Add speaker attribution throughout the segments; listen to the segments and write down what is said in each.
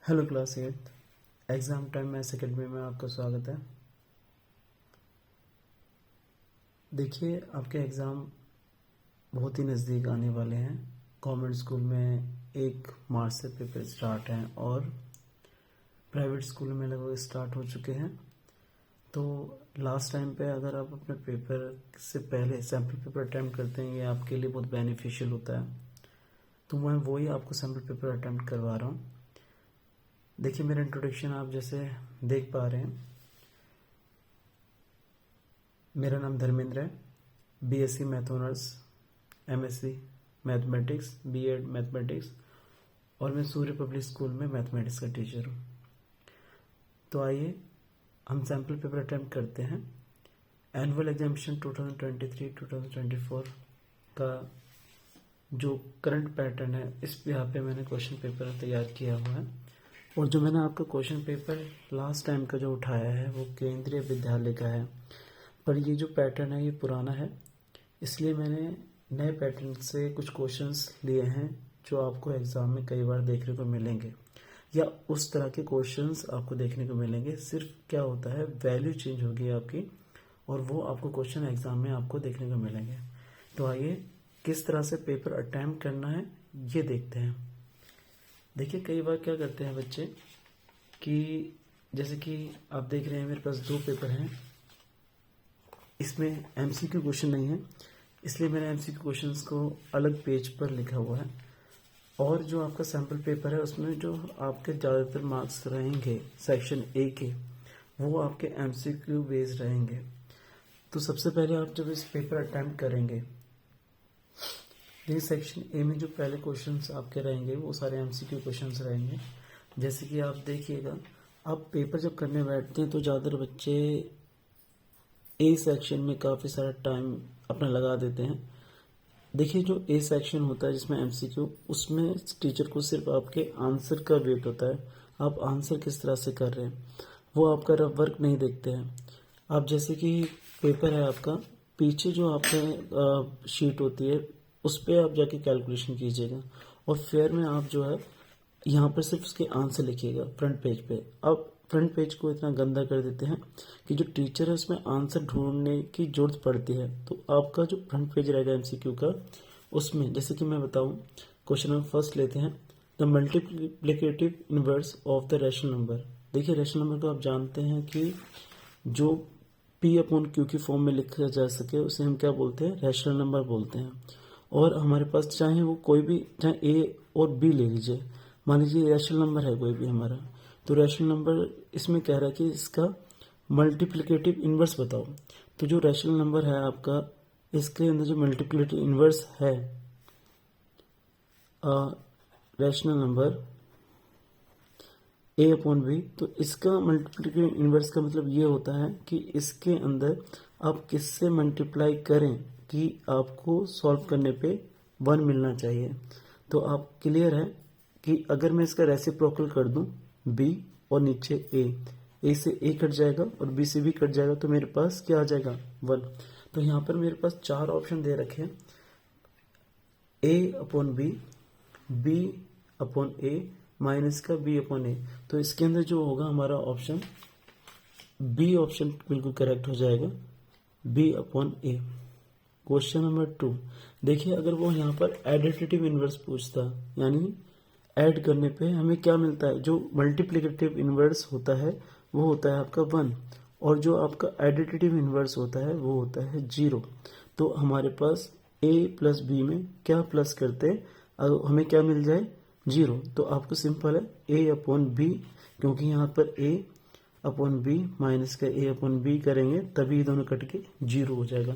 Speaker 1: Hello class 8 exam time maths academy में आपका स्वागत है। देखिए, आपके एग्ज़ाम बहुत ही नज़दीक आने वाले हैं। गवर्नमेंट स्कूल में 1 मार्च से पेपर स्टार्ट हैं और प्राइवेट स्कूल में लगभग स्टार्ट हो चुके हैं। तो लास्ट टाइम पे अगर आप अपने पेपर से पहले सैम्पल पेपर अटैम्प्ट करते हैं, ये आपके लिए बहुत बेनिफिशियल होता है। तो मैं वही आपको सैम्पल पेपर अटैम्प्ट करवा रहा हूँ। देखिए, मेरा इंट्रोडक्शन आप जैसे देख पा रहे हैं। मेरा नाम धर्मेंद्र है, BSc math honours, MSc mathematics, BEd mathematics, और मैं सूर्य पब्लिक स्कूल में मैथमेटिक्स का टीचर हूँ। तो आइए हम सैम्पल पेपर अटैम्प्ट करते हैं। एनुअल एग्जामिनेशन 2023-2024 का जो करंट पैटर्न है, इस यहाँ पे मैंने क्वेश्चन पेपर तैयार किया हुआ है। और जो मैंने आपका क्वेश्चन पेपर लास्ट टाइम का जो उठाया है वो केंद्रीय विद्यालय का है, पर ये जो पैटर्न है ये पुराना है, इसलिए मैंने नए पैटर्न से कुछ क्वेश्चंस लिए हैं जो आपको एग्ज़ाम में कई बार देखने को मिलेंगे, या उस तरह के क्वेश्चंस आपको देखने को मिलेंगे। सिर्फ क्या होता है, वैल्यू चेंज होगी आपकी, और वो आपको क्वेश्चन एग्ज़ाम में आपको देखने को मिलेंगे। तो आइए किस तरह से पेपर अटैम्प्ट करना है ये देखते हैं। देखिए, कई बार क्या करते हैं बच्चे कि जैसे कि आप देख रहे हैं मेरे पास 2 पेपर हैं, इसमें एमसीक्यू क्वेश्चन नहीं है, इसलिए मैंने एमसीक्यू क्वेश्चंस को अलग पेज पर लिखा हुआ है। और जो आपका सैम्पल पेपर है उसमें जो आपके ज़्यादातर मार्क्स रहेंगे सेक्शन ए के, वो आपके एमसीक्यू बेस्ड रहेंगे। तो सबसे पहले आप जब इस पेपर अटैम्प्ट करेंगे, ये सेक्शन ए में जो पहले क्वेश्चंस आपके रहेंगे वो सारे एमसीक्यू क्वेश्चंस रहेंगे। जैसे कि आप देखिएगा, आप पेपर जब करने बैठते हैं तो ज़्यादातर बच्चे ए सेक्शन में काफ़ी सारा टाइम अपना लगा देते हैं। देखिए, जो ए सेक्शन होता है जिसमें एमसीक्यू, उसमें टीचर को सिर्फ आपके आंसर का वेट होता है, आप आंसर किस तरह से कर रहे हैं, वो आपका रफ वर्क नहीं देखते हैं। आप जैसे कि पेपर है आपका, पीछे जो आपके शीट होती है उस पर आप जाके कैलकुलेशन कीजिएगा, और फेयर में आप जो है यहाँ पर सिर्फ उसके आंसर लिखिएगा फ्रंट पेज पे। अब फ्रंट पेज को इतना गंदा कर देते हैं कि जो टीचर है उसमें आंसर ढूंढने की जरूरत पड़ती है। तो आपका जो फ्रंट पेज रहेगा एमसीक्यू का, उसमें जैसे कि मैं बताऊं, क्वेश्चन नंबर फर्स्ट लेते हैं, the multiplicative inverse of the rational number. देखिए, रैशनल नंबर को आप जानते हैं कि जो पी अपॉन क्यू की फॉर्म में लिखा जा सके उसे हम क्या बोलते हैं, रैशनल नंबर बोलते हैं। और हमारे पास चाहे वो कोई भी, चाहे ए और बी ले लीजिए, मान लीजिए रैशनल नंबर है कोई भी हमारा, तो रैशनल नंबर इसमें कह रहा है कि इसका मल्टीप्लिकेटिव इन्वर्स बताओ। तो जो रैशनल नंबर है आपका, इसके अंदर जो मल्टीप्लिकेटिव इन्वर्स है, rational number A upon B, तो इसका मल्टीप्लिकेटिव इन्वर्स का मतलब ये होता है कि इसके अंदर आप किससे मल्टीप्लाई करें कि आपको सॉल्व करने पे 1 मिलना चाहिए। तो आप क्लियर है कि अगर मैं इसका रेसिप्रोकल कर दूं b और नीचे a से a कट जाएगा और b से b कट जाएगा, तो मेरे पास क्या आ जाएगा, 1। तो यहाँ पर मेरे पास 4 ऑप्शन दे रखे हैं, a upon b upon a minus का b अपॉन a। तो इसके अंदर जो होगा हमारा ऑप्शन b ऑप्शन बिल्कुल करेक्ट हो जाएगा, b upon a। Question number 2 देखिए, अगर वो यहाँ पर एडिटिव इनवर्स पूछता, यानी ऐड करने पे हमें क्या मिलता है, जो मल्टीप्लिकेटिव इनवर्स होता है वो होता है आपका 1, और जो आपका एडिटिव इनवर्स होता है वो होता है 0। तो हमारे पास a प्लस बी में क्या प्लस करते हैं, हमें क्या मिल जाए, 0। तो आपको सिंपल है a अपॉन बी, क्योंकि यहाँ पर a अपॉन बी माइनस का a अपॉन बी करेंगे तभी दोनों कट के 0 हो जाएगा।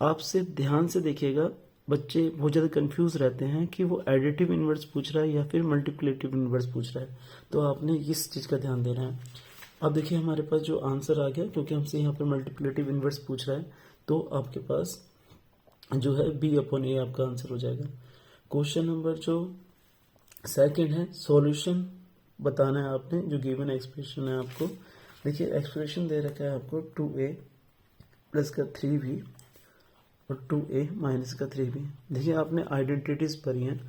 Speaker 1: आपसे ध्यान से देखिएगा, बच्चे बहुत ज़्यादा कंफ्यूज रहते हैं कि वो एडिटिव इनवर्स पूछ रहा है या फिर मल्टीप्लिकेटिव इनवर्स पूछ रहा है, तो आपने इस चीज़ का ध्यान देना है। अब देखिए, हमारे पास जो आंसर आ गया, क्योंकि हमसे यहाँ पर मल्टीप्लिकेटिव इनवर्स पूछ रहा है, तो आपके पास जो है बी अपॉन ए आपका आंसर हो जाएगा। क्वेश्चन नंबर जो सेकेंड है, सॉल्यूशन बताना है आपने, जो गिवन एक्सप्रेशन है आपको। देखिए, एक्सप्रेशन दे रखा है आपको 2a प्लस का 3b और 2a माइनस का 3b। देखिए, आपने आइडेंटिटीज पढ़ी हैं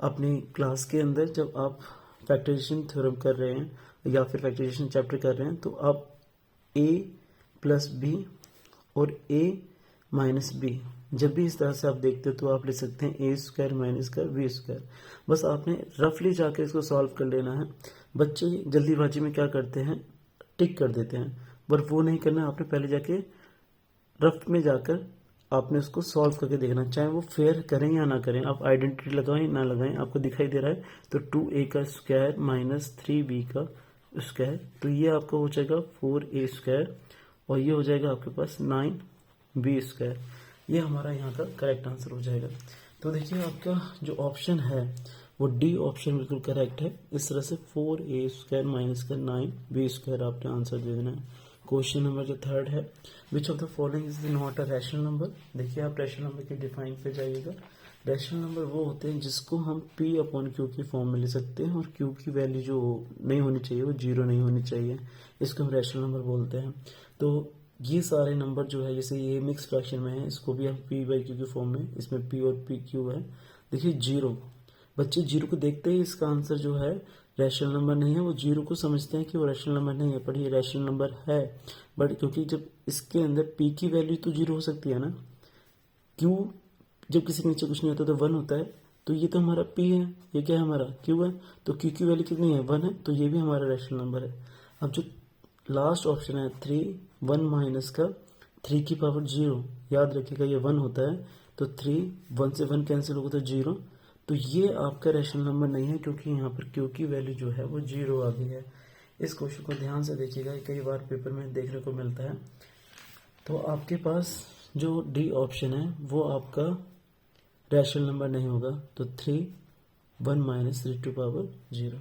Speaker 1: अपनी क्लास के अंदर, जब आप फैक्टराइजेशन थ्योरम कर रहे हैं या फिर फैक्टराइजेशन चैप्टर कर रहे हैं, तो आप a प्लस बी और a माइनस बी जब भी इस तरह से आप देखते हो तो आप लिख सकते हैं ए स्क्वायर माइनस का बी स्क्वायर। बस आपने रफली जाकर इसको सॉल्व कर लेना है। बच्चे जल्दीबाजी में क्या करते हैं, टिक कर देते हैं, पर वो नहीं करना। आपने पहले जाके रफ में जाकर आपने उसको सॉल्व करके देखना, चाहे वो फेयर करें या ना करें। आप आइडेंटिटी लगाएं ना लगाएं, आपको दिखाई दे रहा है तो 2a का स्क्वायर माइनस 3b का स्क्वायर, तो ये आपका हो जाएगा 4a स्क्वायर और ये हो जाएगा आपके पास 9b स्क्वायर। ये हमारा यहाँ का करेक्ट आंसर हो जाएगा। तो देखिए आपका जो ऑप्शन है वो डी ऑप्शन बिल्कुल करेक्ट है। इस तरह से 4a स्क्वायर माइनस का 9b स्क्वायर आपने आंसर दे देना है। क्वेश्चन नंबर जो थर्ड है, which of the following is not a rational number. देखिए आप रैशनल नंबर के डिफाइन पे जाइएगा। रैशनल नंबर वो होते हैं जिसको हम p अपॉन क्यू की फॉर्म में ले सकते हैं और q की वैल्यू जो नहीं होनी चाहिए वो 0 नहीं होनी चाहिए, इसको हम रैशनल नंबर बोलते हैं। तो ये सारे नंबर जो है, जैसे ये मिक्स फ्रैक्शन में है, इसको भी हम p बाई क्यू की फॉर्म में, इसमें p और p क्यू है। देखिए 0, बच्चे 0 को देखते ही इसका आंसर जो है रैशनल नंबर नहीं है, वो 0 को समझते हैं कि वो रैशनल नंबर नहीं है, पर ये रैशनल नंबर है। बट क्योंकि जब इसके अंदर p की वैल्यू तो 0 हो सकती है ना, q जब किसी के नीचे कुछ नहीं होता तो 1 होता है, तो ये तो हमारा p है, ये क्या है हमारा q है, तो q की वैल्यू कितनी है 1 है, तो ये भी हमारा रैशनल नंबर है। अब जो लास्ट ऑप्शन है 3 1 माइनस का 3 की पावर 0, याद रखिएगा ये 1 होता है, तो 3 1 से 1 कैंसिल होगा तो 0, तो ये आपका रैशनल नंबर नहीं है क्योंकि यहाँ पर q की वैल्यू जो है वो 0 आ गई है। इस क्वेश्चन को ध्यान से देखिएगा, कई बार पेपर में देखने को मिलता है। तो आपके पास जो डी ऑप्शन है वो आपका रैशनल नंबर नहीं होगा, तो 3 1 minus 3 to power 0।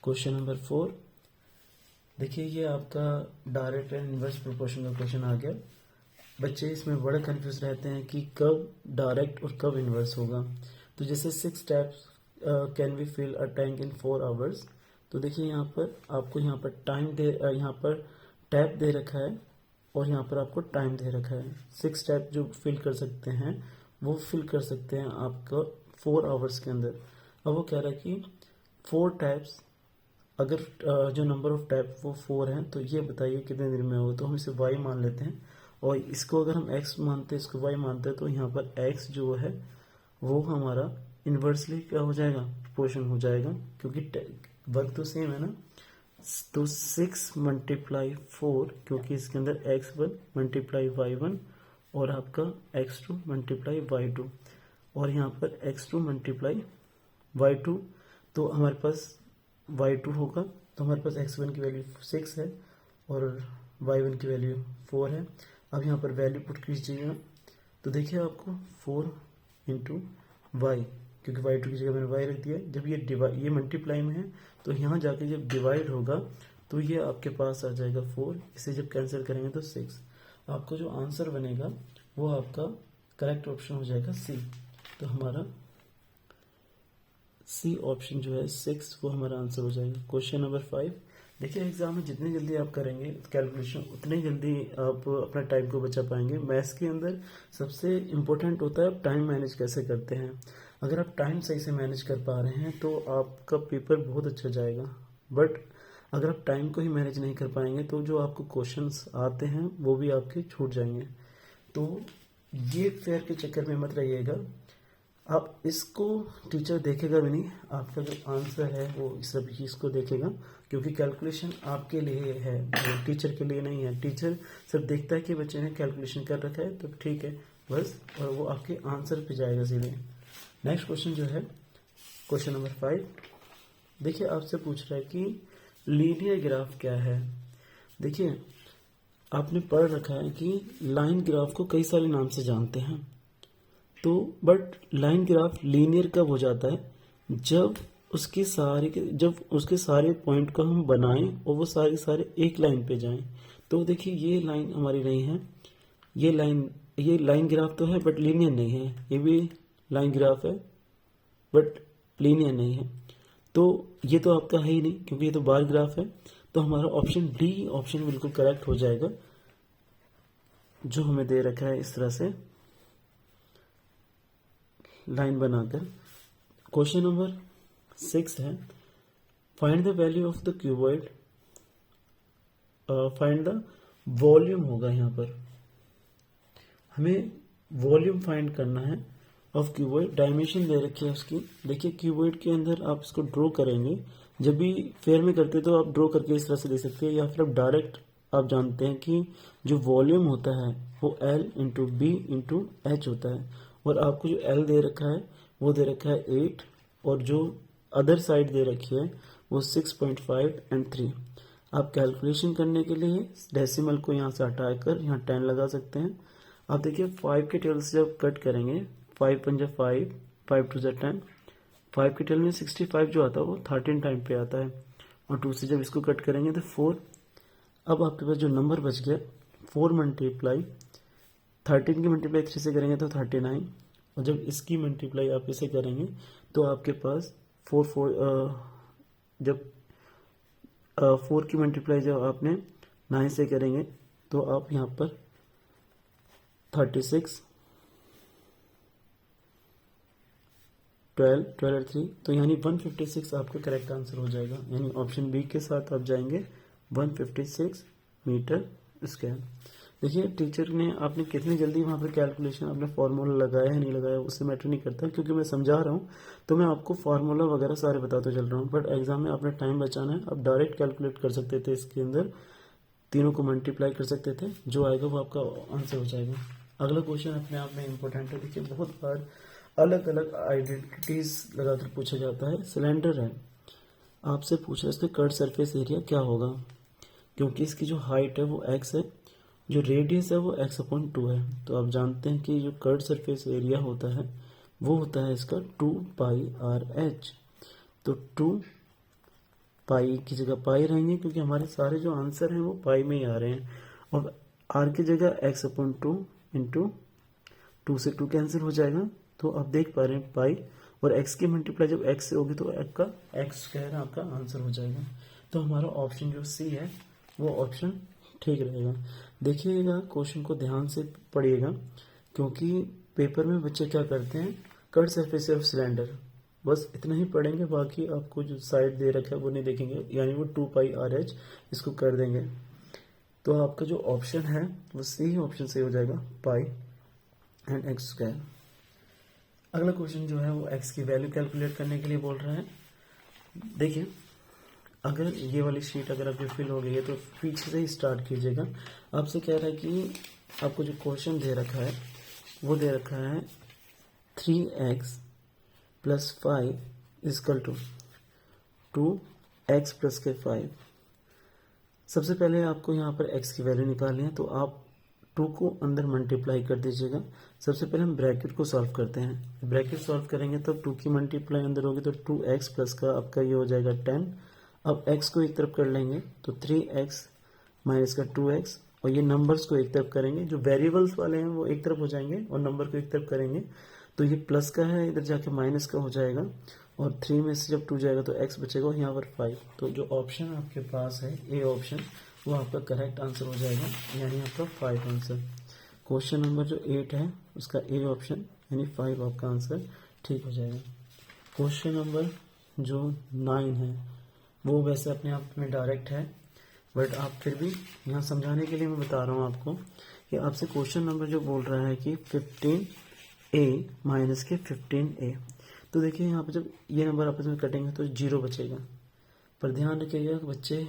Speaker 1: Question number 4, देखिए ये आपका डायरेक्ट एंड इनवर्स प्रोपोर्शन का क्वेश्चन आ गया। बच्चे इसमें बड़े कंफ्यूज रहते हैं कि कब डायरेक्ट और कब इनवर्स होगा। तो जैसे 6 taps can we fill a tank in 4 hours, तो देखिए यहाँ पर आपको यहाँ पर टाइम दे यहाँ पर टैप दे रखा है और यहाँ पर आपको टाइम दे रखा है। 6 टैप जो फिल कर सकते हैं वो फिल कर सकते हैं आपका 4 आवर्स के अंदर। अब वो कह रहा है कि 4 टैप्स, अगर जो नंबर ऑफ टैप वो 4 हैं, तो ये बताइए कितने दिन में होगा। तो हम इसे y मान लेते हैं और इसको अगर हम x मानते हैं, इसको y मानते हैं, तो यहाँ पर x जो है वो हमारा इन्वर्सली क्या हो जाएगा, प्रोपोर्शन हो जाएगा, क्योंकि वर्क तो सेम है ना। तो 6 मल्टीप्लाई 4, क्योंकि इसके अंदर x1 मल्टीप्लाई y1 और आपका x2 मल्टीप्लाई y2 और यहाँ पर x2 मल्टीप्लाई y2, तो हमारे पास y2 होगा, तो हमारे पास x1 की वैल्यू 6 है और y1 की वैल्यू 4 है। अब यहाँ पर वैल्यू पुट कीजिएगा, तो देखिए आपको 4 इंटू वाई, क्योंकि y2 की जगह मैंने y रख दिया। जब ये मल्टीप्लाई में है तो यहाँ जाके जब डिवाइड होगा तो ये आपके पास आ जाएगा 4, इसे जब कैंसिल करेंगे तो 6। आपको जो आंसर बनेगा वो आपका करेक्ट ऑप्शन हो जाएगा सी। तो हमारा सी ऑप्शन जो है 6 वो हमारा आंसर हो जाएगा। क्वेश्चन नंबर 5, देखिए एग्जाम में जितनी जल्दी आप करेंगे कैलकुलेशन उतनी जल्दी आप अपना टाइम को बचा पाएंगे। मैथ्स के अंदर सबसे इम्पोर्टेंट होता है आप टाइम मैनेज कैसे करते हैं। अगर आप टाइम सही से मैनेज कर पा रहे हैं तो आपका पेपर बहुत अच्छा जाएगा, बट अगर आप टाइम को ही मैनेज नहीं कर पाएंगे तो जो आपको क्वेश्चंस आते हैं वो भी आपके छूट जाएंगे। तो ये फेयर के चक्कर में मत रहिएगा। आप इसको टीचर देखेगा भी नहीं, आपका जो आंसर है वो सब ही इसको देखेगा, क्योंकि कैलकुलेशन आपके लिए है, वो टीचर के लिए नहीं है। टीचर सिर्फ देखता है कि बच्चे ने कैलकुलेशन कर रखा है तो ठीक है बस, और वो आपके आंसर पे जाएगा सीधे। नेक्स्ट क्वेश्चन जो है क्वेश्चन नंबर 5, देखिए आपसे पूछ रहा है कि लीनियर ग्राफ क्या है। देखिए आपने पढ़ रखा है कि लाइन ग्राफ को कई सारे नाम से जानते हैं, तो बट लाइन ग्राफ लीनियर कब हो जाता है, जब उसके सारे पॉइंट को हम बनाएं और वो सारे एक लाइन पे जाएं। तो देखिए ये लाइन हमारी नहीं है, ये लाइन ग्राफ तो है बट लीनियर नहीं है, ये भी लाइन ग्राफ है बट लीनियर नहीं है। तो ये तो आपका है ही नहीं क्योंकि ये तो बार ग्राफ है। तो हमारा ऑप्शन डी ऑप्शन बिल्कुल करेक्ट हो जाएगा, जो हमें दे रखा है इस तरह से लाइन बनाकर। क्वेश्चन नंबर 6 है, find the value of the cuboid, find the volume होगा यहाँ पर, हमें वॉल्यूम फाइंड करना है ऑफ क्यूबॉइड। डायमेंशन दे रखी है उसकी। देखिए क्यूबॉइड के अंदर आप इसको ड्रॉ करेंगे, जब भी फेयर में करते तो आप ड्रॉ करके इस तरह से दे सकते हैं, या फिर आप डायरेक्ट आप जानते हैं कि जो वॉल्यूम होता है वो L into B into H होता है, और आपको जो L दे रखा है वो दे रखा है 8, और जो अदर साइड दे रखी है वो 6.5 एंड 3। आप कैलकुलेशन करने के लिए डेसिमल को यहाँ से हटाकर यहाँ 10 लगा सकते हैं। आप देखिए 5 के टेबल से जब कट करेंगे, 5 पंजा 5, 5 टू 10, 5 के टेबल में 65 जो आता है वो 13 टाइम पे आता है, और 2 से जब इसको कट करेंगे तो 4। अब आपके पास जो नंबर बच गया 4 मल्टीप्लाई 13 की मल्टीप्लाई 3 से करेंगे तो 39, और जब इसकी मल्टीप्लाई आप इसे करेंगे तो आपके पास 4 की मल्टीप्लाई जब आपने 9 से करेंगे तो आप यहाँ पर 36, 12 और 3, तो यानी 156 आपका करेक्ट आंसर हो जाएगा। यानी ऑप्शन बी के साथ आप जाएंगे 156 मीटर स्क्वायर। देखिए टीचर ने आपने कितनी जल्दी वहाँ पर कैलकुलेशन आपने फार्मूला लगाया है नहीं लगाया उससे मैटर नहीं करता, क्योंकि मैं समझा रहा हूँ तो मैं आपको फार्मूला वगैरह सारे बताते चल रहा हूँ, बट एग्जाम में आपने टाइम बचाना है। आप डायरेक्ट कैलकुलेट कर सकते थे, इसके अंदर तीनों को मल्टीप्लाई कर सकते थे, जो आएगा वो आपका आंसर हो जाएगा। अगला क्वेश्चन अपने आप में इम्पोर्टेंट है। देखिए बहुत बार अलग अलग आइडेंटिटीज लगाकर पूछा जाता है। सिलेंडर है, आपसे पूछा इसका कर्व सरफेस एरिया क्या होगा, क्योंकि इसकी जो हाइट है वो x है, जो रेडियस है वो x/2 है। तो आप जानते हैं कि जो कर्व सरफेस एरिया होता है वो होता है इसका 2πr/h। तो 2 पाई की जगह पाई रहेंगे, क्योंकि हमारे सारे जो आंसर हैं वो पाई में ही आ रहे हैं, और r की जगह x/2 इंटू 2 से 2 कैंसिल हो जाएगा। तो आप देख पा रहे हैं पाई और x की मल्टीप्लाई जब x से होगी तो आपका x² आपका आंसर हो जाएगा। तो हमारा ऑप्शन जो सी है वो ऑप्शन ठीक रहेगा। देखिएगा क्वेश्चन को ध्यान से पढ़िएगा, क्योंकि पेपर में बच्चे क्या करते हैं, कर्व सरफेस ऑफ सिलेंडर बस इतना ही पढ़ेंगे, बाकी आपको जो साइड दे रखा है वो नहीं देखेंगे, यानी वो 2πr/h इसको कर देंगे। तो आपका जो ऑप्शन है वो सी ऑप्शन सही हो जाएगा, पाई एंड x²। अगला क्वेश्चन जो है वो x की वैल्यू कैलकुलेट करने के लिए बोल रहा है। देखिए अगर ये वाली शीट अगर आपकी फिल हो गई है तो पीछे से ही स्टार्ट कीजिएगा। आपसे कह रहा है कि आपको जो क्वेश्चन दे रखा है वो दे रखा है 3x + 5 = 2x + 5। सबसे पहले आपको यहाँ पर x की वैल्यू निकालनी है, तो आप 2 को अंदर मल्टीप्लाई कर दीजिएगा। सबसे पहले हम ब्रैकेट को सॉल्व करते हैं। ब्रैकेट सॉल्व करेंगे तो 2 की मल्टीप्लाई अंदर होगी तो 2x प्लस का आपका ये हो जाएगा 10। अब x को एक तरफ कर लेंगे तो 3x माइनस का 2x, और ये नंबर्स को एक तरफ करेंगे, जो वेरिएबल्स वाले हैं वो एक तरफ हो जाएंगे और नंबर को एक तरफ करेंगे। तो ये प्लस का है, इधर जाके माइनस का हो जाएगा, और 3 में से जब 2 जाएगा तो x बचेगा और यहाँ पर 5। तो जो ऑप्शन आपके पास है ए ऑप्शन, वो आपका करेक्ट आंसर हो जाएगा, यानी आपका 5 आंसर। क्वेश्चन नंबर जो 8 है उसका ए ऑप्शन यानी 5 आपका आंसर ठीक हो जाएगा। क्वेश्चन नंबर जो 9 है वो वैसे अपने आप में डायरेक्ट है, बट आप फिर भी यहाँ समझाने के लिए मैं बता रहा हूँ आपको कि आपसे क्वेश्चन नंबर जो बोल रहा है कि 15a माइनस के 15a। तो देखिए यहाँ पर जब ये नंबर आपस में कटेंगे तो 0 बचेगा, पर ध्यान रखिएगा कि बच्चे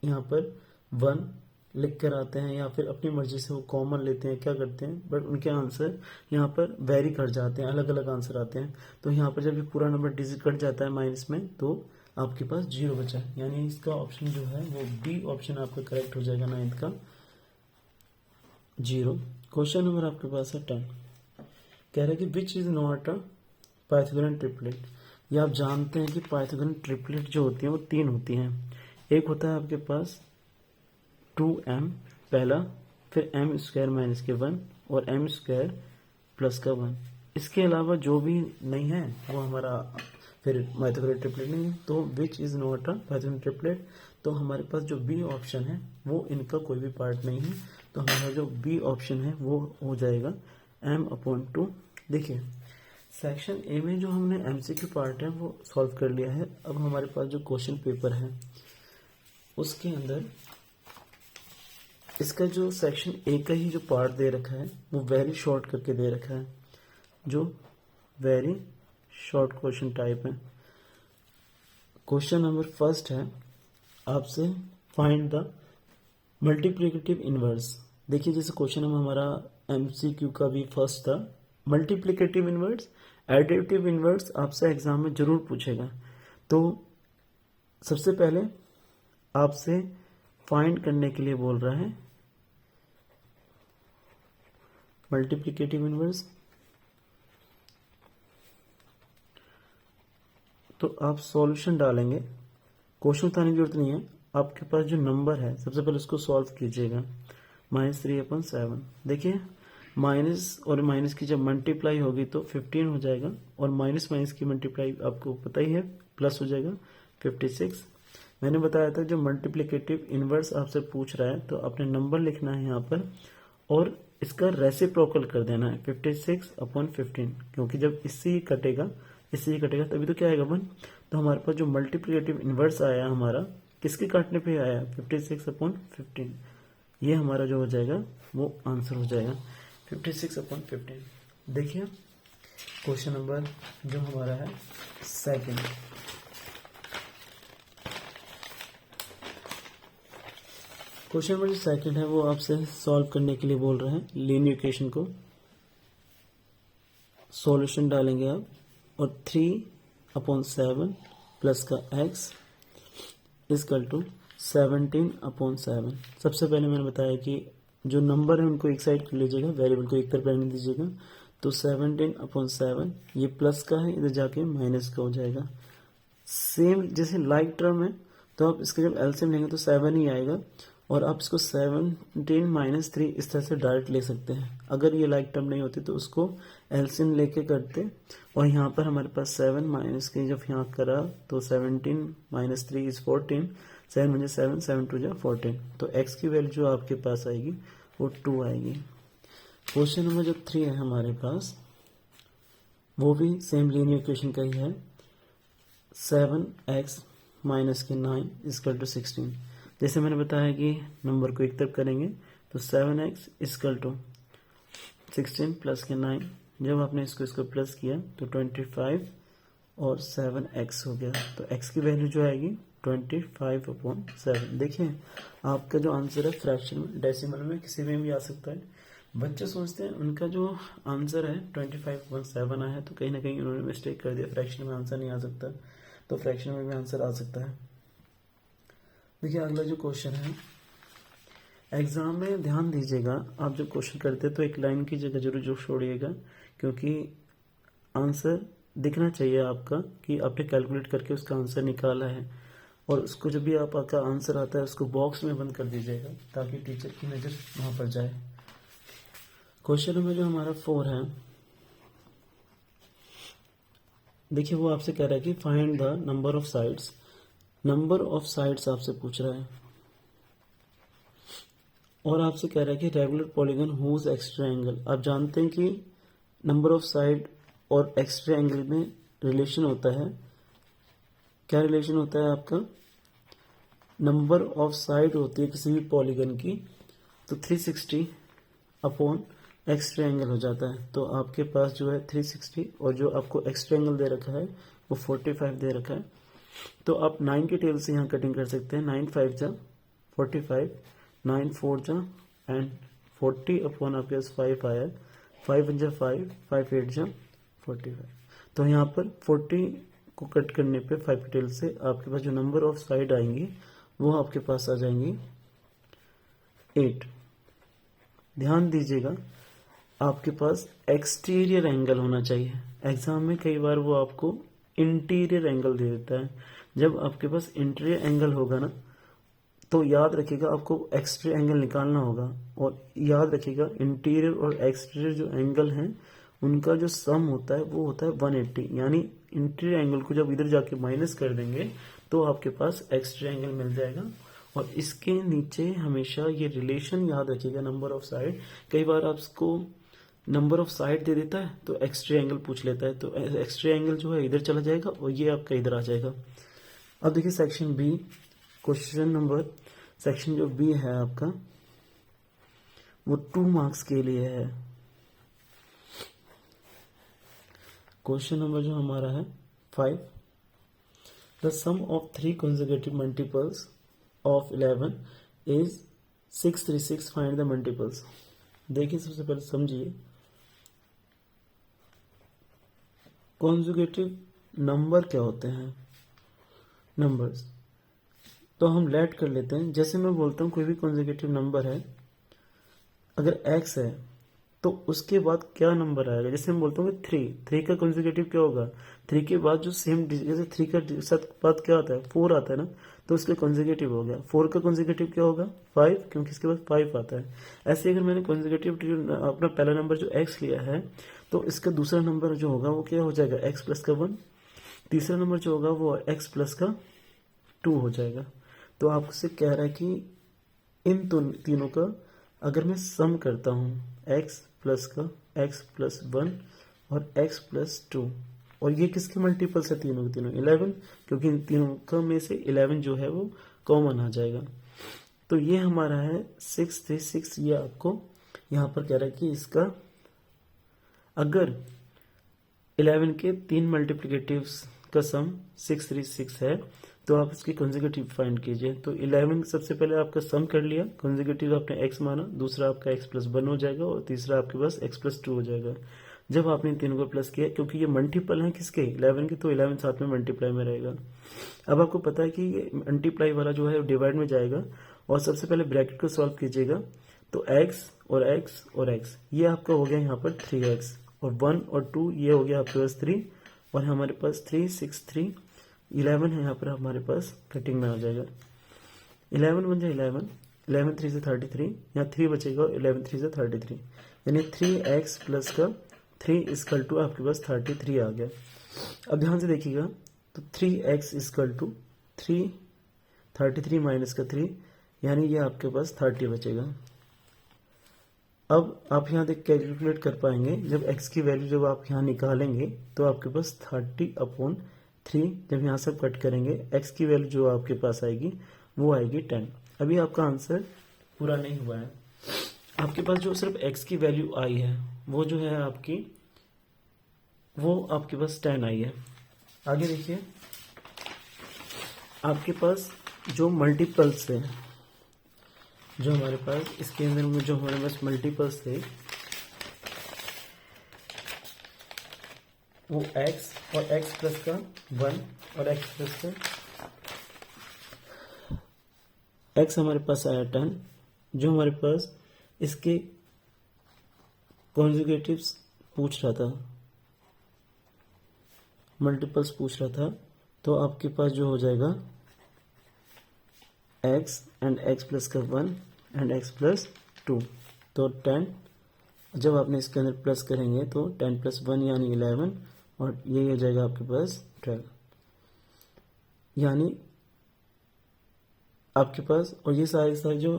Speaker 1: यहाँ पर 1 लिख कर आते हैं या फिर अपनी मर्जी से वो कॉमन लेते हैं, क्या करते हैं, बट उनके आंसर यहाँ पर वेरी कर जाते हैं, अलग अलग आंसर आते हैं। तो यहाँ पर जब ये पूरा नंबर डिजिट कट जाता है माइनस में तो आपके पास 0 बचा, यानी इसका ऑप्शन जो है वो डी ऑप्शन आपका करेक्ट हो जाएगा 9th का 0। क्वेश्चन नंबर आपके पास है 10। कह रहा है कि which is not a Pythagorean triplet. ये आप जानते हैं कि पाइथागोरन ट्रिपलेट जो होती है वो 3 होती हैं। एक होता है आपके पास 2m पहला, फिर m² माइनस के 1 और m² प्लस का 1। इसके अलावा जो भी नहीं है वो हमारा फिर पाइथागोरन ट्रिपलेट नहीं है। तो which is not a Pythagorean triplet, तो हमारे पास जो बी ऑप्शन है वो इनका कोई भी पार्ट नहीं है। तो हमारा जो बी ऑप्शन है वो हो जाएगा m/2। देखिए सेक्शन ए में जो हमने एमसीक्यू पार्ट है वो सॉल्व कर लिया है। अब हमारे पास जो क्वेश्चन पेपर है उसके अंदर इसका जो सेक्शन ए का ही जो पार्ट दे रखा है वो वेरी शॉर्ट करके दे रखा है, जो वेरी शॉर्ट क्वेश्चन टाइप है। क्वेश्चन नंबर फर्स्ट है आपसे फाइंड द मल्टीप्लिकेटिव इनवर्स। देखिए जैसे क्वेश्चन हमारा एमसीक्यू का भी फर्स्ट था, मल्टीप्लिकेटिव इनवर्स, एडिटिव इनवर्स आपसे एग्जाम में जरूर पूछेगा। तो सबसे पहले आपसे फाइंड करने के लिए बोल रहा है मल्टीप्लिकेटिव इनवर्स। तो आप सॉल्यूशन डालेंगे, क्वेश्चन उठाने की जरूरत नहीं है। आपके पास जो नंबर है सबसे पहले उसको सॉल्व कीजिएगा। -3/7। देखिए माइनस और माइनस की जब मल्टीप्लाई होगी तो 15 हो जाएगा, और माइनस माइनस की मल्टीप्लाई आपको पता ही है प्लस हो जाएगा 56। मैंने बताया था जो मल्टीप्लिकेटिव इनवर्स आपसे पूछ रहा है तो आपने नंबर लिखना है यहाँ पर और इसका रेसिप्रोकल कर देना है 56/15, क्योंकि जब इससे ही कटेगा तभी तो क्या आएगा 1। तो हमारे पास जो मल्टीप्लिकेटिव इनवर्स आया हमारा किसके काटने पे आया 56/15, ये हमारा जो हो जाएगा वो आंसर हो जाएगा 56/15। देखिए क्वेश्चन नंबर जो हमारा है सेकंड, क्वेश्चन नंबर जो सेकंड है वो आपसे सॉल्व करने के लिए बोल रहे हैं लीनियर इक्वेशन को। सॉल्यूशन डालेंगे आप और 3/7 प्लस का x इक्वल टू 17/7। सबसे पहले मैंने बताया कि जो नंबर है उनको एक साइड कर लीजिएगा, वेरिएबल को एक तरफ रहने दीजिएगा। तो 17/7 ये प्लस का है, इधर जाके माइनस का हो जाएगा। सेम जैसे लाइक टर्म है तो आप इसका जब एलसीएम लेंगे तो 7 ही आएगा, और आप इसको 17 - 3 इस तरह से डायरेक्ट ले सकते हैं। अगर ये लाइक टर्म नहीं होती तो उसको एलसीएम लेके करते, और यहाँ पर हमारे पास 7 माइनस के जब यहाँ करा तो 17 - 3 इज 14, 7 मुझे 7, 7 2 14। तो x की वैल्यू जो आपके पास आएगी वो 2 आएगी। क्वेश्चन नंबर जो 3 है हमारे पास वो भी सेम लीनियर इक्वेशन का ही है। 7x माइनस के 9 इक्वल टू 16। जैसे मैंने बताया कि नंबर को एक तरफ करेंगे तो 7x इक्वल टू 16 प्लस के 9, जब आपने इसको प्लस किया तो 25 और 7x हो गया। तो x की वैल्यू जो आएगी 25/7। देखिए आपका जो आंसर है फ्रैक्शन में, डेसिमल में, किसी में भी आ सकता है। बच्चे सोचते हैं उनका जो आंसर है 25/7 आया है, तो कहीं ना कहीं उन्होंने मिस्टेक कर दिया, फ्रैक्शन में आंसर नहीं आ सकता, तो फ्रैक्शन में भी आंसर आ सकता है। देखिए अगला जो क्वेश्चन है, एग्जाम में ध्यान दीजिएगा, आप जब क्वेश्चन करते हैं तो एक लाइन की जगह जरूर छोड़िएगा, क्योंकि आंसर दिखना चाहिए आपका कि आपने कैलकुलेट करके उसका आंसर निकाला है। और उसको जब भी आपका आंसर आता है उसको बॉक्स में बंद कर दीजिएगा ताकि टीचर की नज़र वहाँ पर जाए। क्वेश्चन नंबर जो हमारा 4 है, देखिए वो आपसे कह रहा है कि find the number of sides. Number of sides आपसे पूछ रहा है और आपसे कह रहा है कि regular polygon whose extra angle. आप जानते हैं कि नंबर ऑफ साइड और एक्स्ट्रा एंगल में रिलेशन होता है। क्या रिलेशन होता है आपका? नंबर ऑफ साइड होती है किसी भी पॉलीगन की तो 360 अपॉन एक्स्ट्रा एंगल हो जाता है। तो आपके पास जो है 360 और जो आपको एक्स्ट्रा एंगल दे रखा है वो 45 दे रखा है। तो आप 9 के टेबल से यहाँ कटिंग कर सकते हैं। 9 5 जा 45, 9 4 जा एंड 40 अपॉन आपके पास 5 आया, 5 1 जा 5, 5 8 जा 45। तो यहाँ पर 40 को कट करने पे 5 के टेबल से आपके पास जो नंबर ऑफ साइड आएंगी वो आपके पास आ जाएंगी 8। ध्यान दीजिएगा आपके पास एक्सटीरियर एंगल होना चाहिए। एग्जाम में कई बार वो आपको इंटीरियर एंगल दे देता है। जब आपके पास इंटीरियर एंगल होगा ना तो याद रखिएगा आपको एक्सटीरियर एंगल निकालना होगा, और याद रखिएगा इंटीरियर और एक्सटीरियर जो एंगल हैं उनका जो सम होता है वो होता है 180। यानी इंटीरियर एंगल को जब इधर जाके माइनस कर देंगे तो आपके पास एक्सटीरियर एंगल मिल जाएगा। और इसके नीचे हमेशा ये रिलेशन याद रखिएगा नंबर ऑफ साइड। कई बार आपको नंबर ऑफ साइड दे देता है तो एक्स एंगल पूछ लेता है, तो एक्स एंगल जो है इधर चला जाएगा और ये आपका इधर आ जाएगा। अब देखिए section B, question number, section जो बी है आपका वो 2 मार्क्स के लिए है। क्वेश्चन नंबर जो हमारा है 5, the sum of 3 consecutive multiples of 11 is 636, find the multiples. देखिए सबसे पहले समझिए, कॉन्जुगेटिव नंबर क्या होते हैं, नंबर्स। तो हम लेट कर लेते हैं, जैसे मैं बोलता हूँ कोई भी कॉन्जुगेटिव नंबर है, अगर x है तो उसके बाद क्या नंबर आएगा, जैसे हम बोलते हैं 3 का कॉन्जुगेटिव क्या होगा, 3 के बाद जो सेम, जैसे 3 का साथ बाद क्या आता है 4 आता है ना, तो उसका कॉन्जुगेटिव हो गया। 4 का कॉन्जुगेटिव क्या होगा 5, क्योंकि इसके बाद 5 आता है। ऐसे अगर मैंने कॉन्जुगेटिव अपना पहला नंबर जो x लिया है, तो इसका दूसरा नंबर जो होगा वो क्या हो जाएगा x प्लस का 1, तीसरा नंबर जो होगा वो x प्लस का 2 हो जाएगा। तो आपसे कह रहा है कि इन तीनों का अगर मैं सम करता हूँ x प्लस का x प्लस 1 और x प्लस 2, और ये किसके मल्टीपल्स है, तीनों के तीनों 11, क्योंकि इन तीनों का में से 11 जो है वो कॉमन आ जाएगा। तो ये हमारा है 636। ये आपको यहाँ पर कह रहा है कि इसका अगर 11 के 3 मल्टीप्लिकेटिव्स का सम 636 है तो आप इसकी कंसेक्यूटिव फाइंड कीजिए। तो 11 सबसे पहले आपका सम कर लिया, कंसेक्यूटिव आपने x माना, दूसरा आपका x प्लस 1 हो जाएगा और तीसरा आपके पास x प्लस 2 हो जाएगा। जब आपने तीनों को प्लस किया, क्योंकि ये मल्टीपल है किसके 11 के, तो 11 साथ में मल्टीप्लाई में रहेगा। अब आपको पता है कि ये मल्टीप्लाई वाला जो है डिवाइड में जाएगा, और सबसे पहले ब्रैकेट को सॉल्व कीजिएगा। तो x और x और x, ये आपका हो गया यहाँ पर 3x, और 1 और 2 ये हो गया आपके पास 3, और हमारे पास 3 6 3 11 है यहाँ पर हमारे पास, कटिंग में आ जाएगा 11 बन जाए 11 3 से 33, यहाँ 3 बचेगा, 11 3 से 33, यानी 3x प्लस का 3 इक्वल टू आपके पास 33 आ गया। अब ध्यान से देखिएगा, तो 3x इक्वल टू 33 माइनस का 3, यानी ये आपके पास 30 बचेगा। अब आप यहाँ देख कैलकुलेट कर पाएंगे, जब x की वैल्यू जब आप यहाँ निकालेंगे तो आपके पास 30/3, जब यहाँ सब कट करेंगे x की वैल्यू जो आपके पास आएगी वो आएगी 10। अभी आपका आंसर पूरा नहीं हुआ है, आपके पास जो सिर्फ x की वैल्यू आई है वो जो है आपकी, वो आपके पास 10 आई है। आगे देखिए, आपके पास जो मल्टीपल्स है, जो हमारे पास इसके अंदर में जो हमारे पास मल्टीपल्स थे वो x और x प्लस का 1 और x प्लस का x हमारे पास आया 10, जो हमारे पास इसके कॉन्जुगेटिव्स पूछ रहा था, मल्टीपल्स पूछ रहा था, तो आपके पास जो हो जाएगा x एंड x प्लस का 1 एंड x प्लस 2, तो 10, जब आपने इसके अंदर प्लस करेंगे तो 10 प्लस 1 यानी 11, और ये हो जाएगा आपके पास 12, यानी आपके पास, और ये सारे जो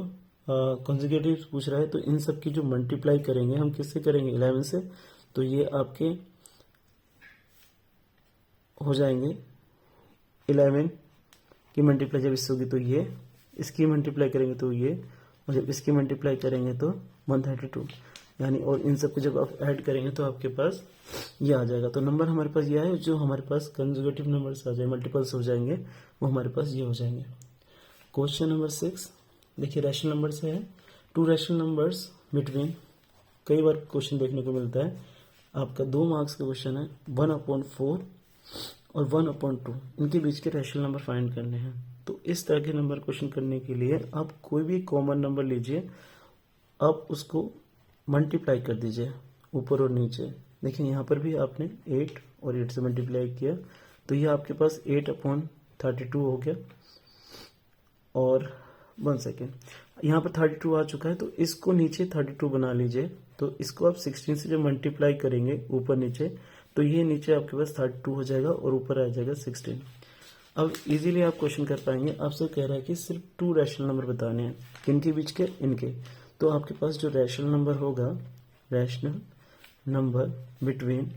Speaker 1: कॉन्जुगेटिव्स पूछ रहा है, तो इन सब की जो मल्टीप्लाई करेंगे हम किससे करेंगे 11 से, तो ये आपके हो जाएंगे 11 की मल्टीप्लाई जब इससे होगी तो ये, इसकी मल्टीप्लाई करेंगे तो ये, और जब इसकी मल्टीप्लाई करेंगे तो 132, यानी, और इन सब को जब आप ऐड करेंगे तो आपके पास ये आ जाएगा। तो नंबर हमारे पास ये है, जो हमारे पास कंजुगेटिव नंबर्स आ जाए, मल्टीपल्स हो जाएंगे, वो हमारे पास ये हो जाएंगे। क्वेश्चन नंबर 6 देखिए, रैशनल नंबर से है, 2 रैशनल नंबर्स बिटवीन, कई बार क्वेश्चन देखने को मिलता है, आपका 2 मार्क्स का क्वेश्चन है, 1/4 और 1/2, इनके बीच के रैशनल नंबर फाइंड करने हैं। तो इस तरह के नंबर क्वेश्चन करने के लिए आप कोई भी कॉमन नंबर लीजिए, आप उसको मल्टीप्लाई कर दीजिए ऊपर और नीचे। देखिए यहाँ पर भी आपने 8 और 8 से मल्टीप्लाई किया, तो ये आपके पास 8/32 हो गया, और 1 सेकेंड, यहाँ पर 32 आ चुका है, तो इसको नीचे 32 बना लीजिए। तो इसको आप 16 से जब मल्टीप्लाई करेंगे ऊपर नीचे, तो ये नीचे आपके पास 32 हो जाएगा और ऊपर आ जाएगा 16। अब इजीली आप क्वेश्चन कर पाएंगे। आपसे कह रहा है कि सिर्फ 2 रैशनल नंबर बताने हैं, किनके बीच के, इनके। तो आपके पास जो रैशनल नंबर होगा, rational number between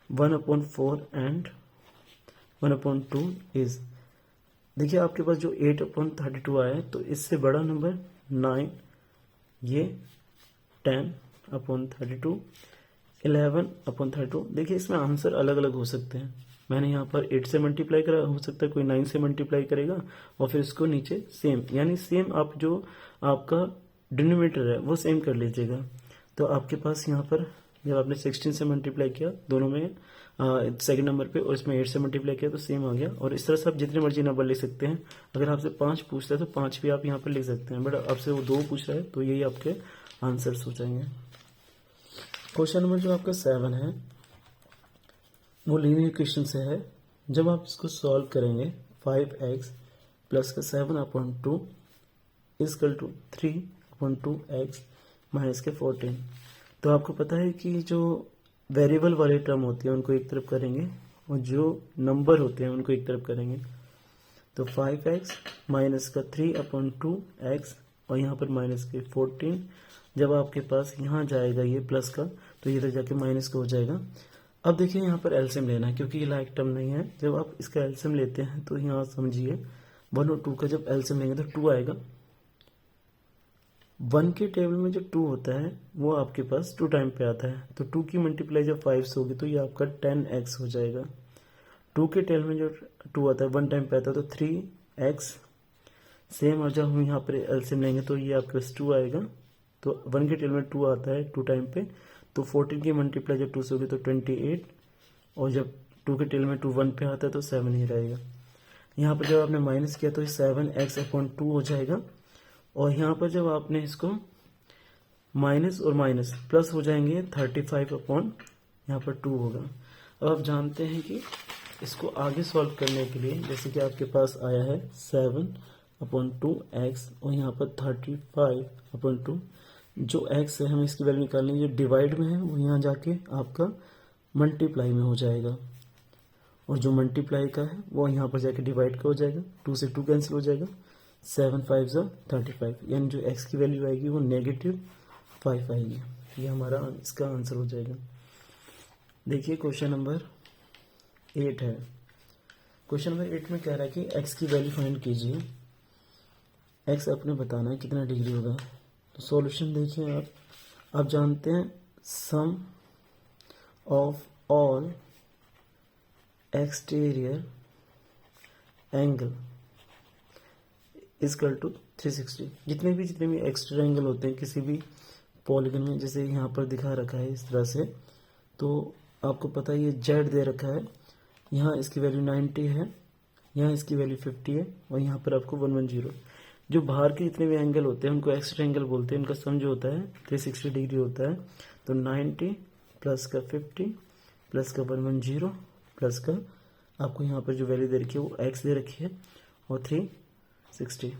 Speaker 1: 1/4 and 1/2 is, देखिए आपके पास जो 8/32 आया है तो इससे बड़ा नंबर 9, ये 10/32, 11/32। देखिए इसमें आंसर अलग अलग हो सकते हैं। मैंने यहाँ पर 8 से मल्टीप्लाई करा, हो सकता है कोई 9 से मल्टीप्लाई करेगा और फिर इसको नीचे सेम, यानी सेम आप जो आपका डिनोमिनेटर है वो सेम कर लीजिएगा। तो आपके पास यहाँ पर जब आपने 16 से मल्टीप्लाई किया दोनों में सेकंड नंबर पे और इसमें 8 से मल्टीप्लाई किया तो सेम आ गया। और इस तरह से आप जितने मर्जी नंबर लिख सकते हैं। अगर आपसे 5 पूछता है तो 5 भी आप यहाँ पर लिख सकते हैं, बट आपसे वो 2 पूछ रहा है तो यही आपके आंसर्स हो जाएंगे। क्वेश्चन नंबर जो आपका 7 है वो लीनियर इक्वेशन से है। जब आप इसको सॉल्व करेंगे 5x प्लस का 7/2 इजकल टू 3/2x माइनस के 14। तो आपको पता है कि जो वेरिएबल वाले टर्म होती है उनको एक तरफ करेंगे और जो नंबर होते हैं उनको एक तरफ करेंगे। तो 5x माइनस का 3/2x और यहाँ पर माइनस के 14। जब आपके पास यहाँ जाएगा ये प्लस का तो ये इधर जाके माइनस का हो जाएगा। अब देखिए यहाँ पर एलसीएम लेना है क्योंकि ये लाइक टर्म नहीं है। जब आप इसका एलसीएम लेते हैं तो यहाँ समझिए 1 और 2 का जब एलसीएम लेंगे तो 2 आएगा। 1 के टेबल में जो 2 होता है वो आपके पास 2 टाइम पे आता है, तो 2 की मल्टीप्लाई जब 5 से होगी तो ये आपका 10x हो जाएगा। 2 के टेबल में जो 2 आता है 1 टाइम पे आता है तो 3x सेम। और जब हम यहाँ पर एलसीएम लेंगे तो ये आपके पास 2 आएगा। तो 1 के टेबल में 2 आता है 2 टाइम पे, तो 14 की मल्टीप्लाई जब 2 से होगी तो 28। और जब 2 के टेबल में 2 1 पे आता है तो 7 ही रहेगा। यहाँ पर जब आपने माइनस किया तो ये 7x/2 हो जाएगा। और यहाँ पर जब आपने इसको माइनस और माइनस प्लस हो जाएंगे 35 यहाँ पर 2 होगा। अब आप जानते हैं कि इसको आगे सॉल्व करने के लिए जैसे कि आपके पास आया है 7/2x और यहाँ पर 35/2, जो x है हमें इसकी वैल्यू निकालनी है, जो डिवाइड में है वो यहाँ जाके आपका मल्टीप्लाई में हो जाएगा और जो मल्टीप्लाई का है वो यहाँ पर जाके डिवाइड का हो जाएगा। 2 से 2 कैंसिल हो जाएगा, 7 5 35, यानी जो x की वैल्यू आएगी वो -5 आएगी। ये हमारा इसका आंसर हो जाएगा। देखिए क्वेश्चन नंबर 8 है। क्वेश्चन नंबर 8 में कह रहा है कि x की वैल्यू फाइंड कीजिए। x आपने बताना है कितना डिग्री होगा। तो सॉल्यूशन देखिए आप जानते हैं sum of all exterior angle is equal to 360। जितने भी एक्सटीरियर एंगल होते हैं किसी भी पॉलीगन में, जैसे यहाँ पर दिखा रखा है इस तरह से, तो आपको पता है ये z दे रखा है, यहाँ इसकी वैल्यू 90 है, यहाँ इसकी वैल्यू 50 है और यहाँ पर आपको 110। जो बाहर के जितने भी एंगल होते हैं उनको एक्स्ट्रा एंगल बोलते हैं, उनका सम जो होता है 360 डिग्री होता है। तो 90 प्लस का 50 प्लस का 110 प्लस का आपको यहाँ पर जो वैल्यू दे रखी है वो x दे रखी है और 360।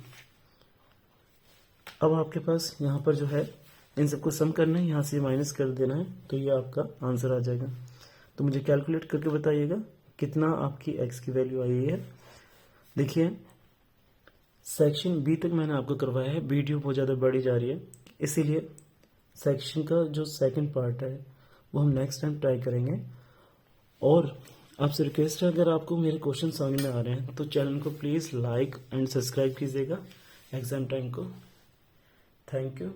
Speaker 1: अब आपके पास यहाँ पर जो है इन सबको सम करना है, यहाँ से माइनस कर देना है तो ये आपका आंसर आ जाएगा। तो मुझे कैलकुलेट करके बताइएगा कितना आपकी x की वैल्यू आई है। देखिए सेक्शन बी तक मैंने आपको करवाया है, वीडियो बहुत ज़्यादा बढ़ी जा रही है, इसीलिए सेक्शन का जो सेकंड पार्ट है वो हम नेक्स्ट टाइम ट्राई करेंगे। और आपसे रिक्वेस्ट है अगर आपको मेरे क्वेश्चन समझ में आ रहे हैं तो चैनल को प्लीज़ लाइक एंड सब्सक्राइब कीजिएगा एग्जाम टाइम को। Thank you.